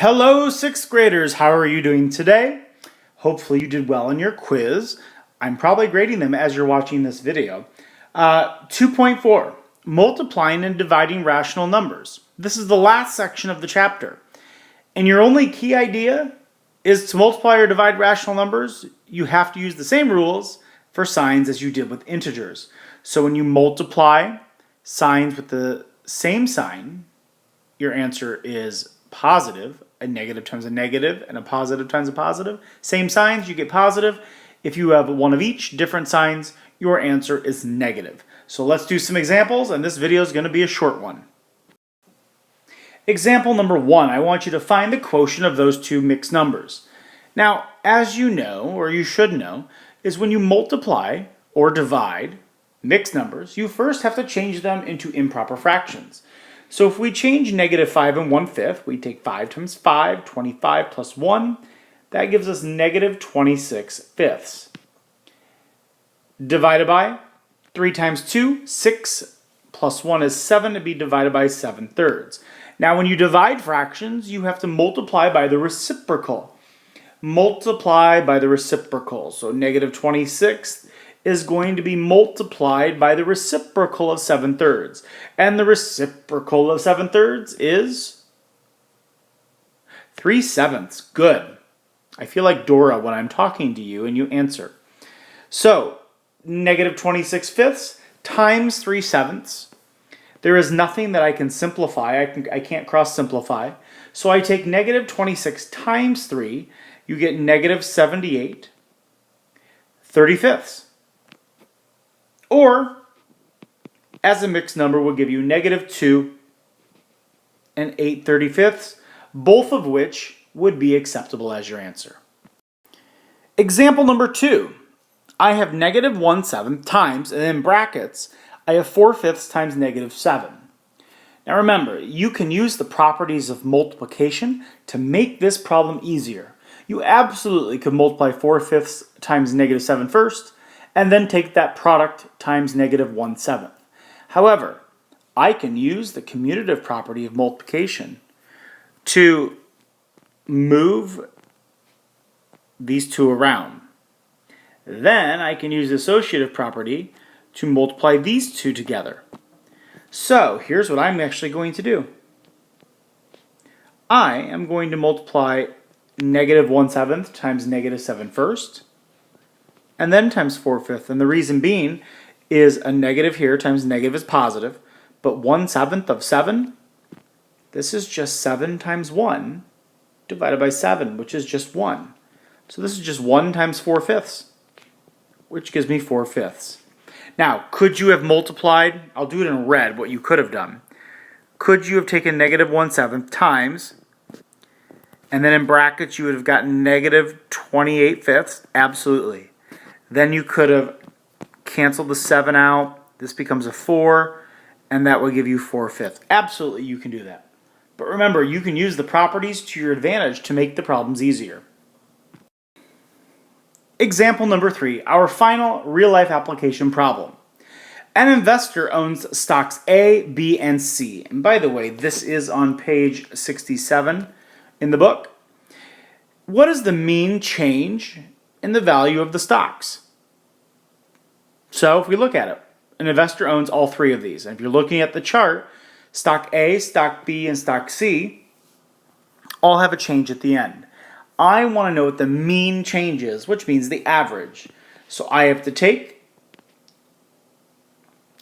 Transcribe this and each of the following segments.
Hello, sixth graders. How are you doing today? Hopefully you did well in your quiz. I'm probably grading them as you're watching this video. 2.4, multiplying and dividing rational numbers. This is the last section of the chapter. And your only key idea is to multiply or divide rational numbers. You have to use the same rules for signs as you did with integers. So when you multiply signs with the same sign, your answer is positive. A negative times a negative and a positive times a positive. Same signs, you get positive. If you have one of each, different signs, your answer is negative. So let's do some examples, and this video is going to be a short one. Example number 1, I want you to find the quotient of those two mixed numbers. Now, as you know, or you should know, is when you multiply or divide mixed numbers, you first have to change them into improper fractions. So if we change negative 5 and 1/5, we take 5 times 5, 25 plus 1. That gives us negative 26 fifths. Divided by 3 times 2, 6 plus 1 is 7 to be divided by 7 thirds. Now when you divide fractions, you have to multiply by the reciprocal. Multiply by the reciprocal. So negative 26 is going to be multiplied by the reciprocal of 7 thirds. And the reciprocal of 7 thirds is 3/7. Good. I feel like Dora when I'm talking to you and you answer. So, negative 26 fifths times 3/7. There is nothing that I can simplify. I can't cross simplify. So I take negative 26 times 3. You get negative 78 35ths. Or, as a mixed number, will give you negative 2 and 8 35ths, both of which would be acceptable as your answer. Example number 2. I have negative 1/7 times, and in brackets, I have 4/5 times negative 7. Now remember, you can use the properties of multiplication to make this problem easier. You absolutely could multiply 4/5 times negative 7 first, and then take that product times negative 1/7. However, I can use the commutative property of multiplication to move these two around. Then I can use the associative property to multiply these two together. So here's what I'm actually going to do. I am going to multiply negative 1/7 times negative 7 first, and then times 4/5. And the reason being is a negative here times negative is positive, but 1/7 of 7, this is just 7 times 1 divided by 7, which is just 1. So this is just 1 times 4/5, which gives me 4/5. Now, could you have multiplied, I'll do it in red, what you could have done. Could you have taken negative 1/7 times, and then in brackets you would have gotten negative 28 fifths? Absolutely. Then you could have canceled the 7 out. This becomes a 4, and that will give you 4/5. Absolutely, you can do that. But remember, you can use the properties to your advantage to make the problems easier. Example number 3, our final real-life application problem. An investor owns stocks A, B, and C. And by the way, this is on page 67 in the book. What is the mean change in the value of the stocks? So if we look at it, an investor owns all three of these. And if you're looking at the chart, stock A, stock B, and stock C all have a change at the end. I want to know what the mean change is, which means the average. So I have to take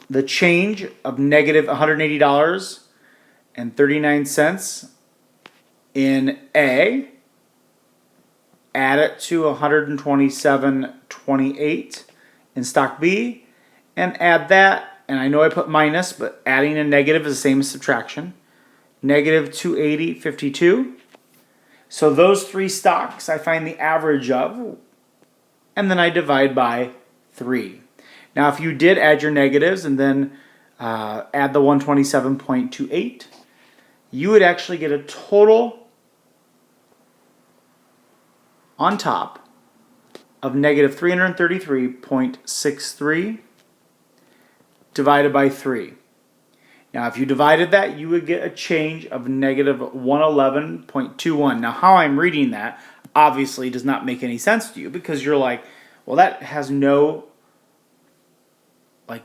the change of negative $180.39 in A, add it to 127.28 in stock B, and add that, and I know I put minus, but adding a negative is the same as subtraction, negative 280.52. So those three stocks I find the average of, and then I divide by 3. Now if you did add your negatives and then add the 127.28, you would actually get a total on top of negative 333.63 divided by 3. Now, if you divided that, you would get a change of negative 111.21. Now, how I'm reading that obviously does not make any sense to you because you're like, well, that has no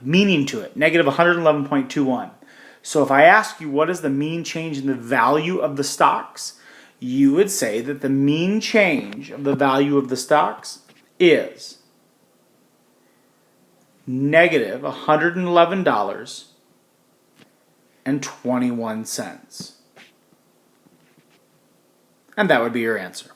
meaning to it. Negative 111.21. So if I ask you what is the mean change in the value of the stocks, you would say that the mean change of the value of the stocks is negative $111.21. And that would be your answer.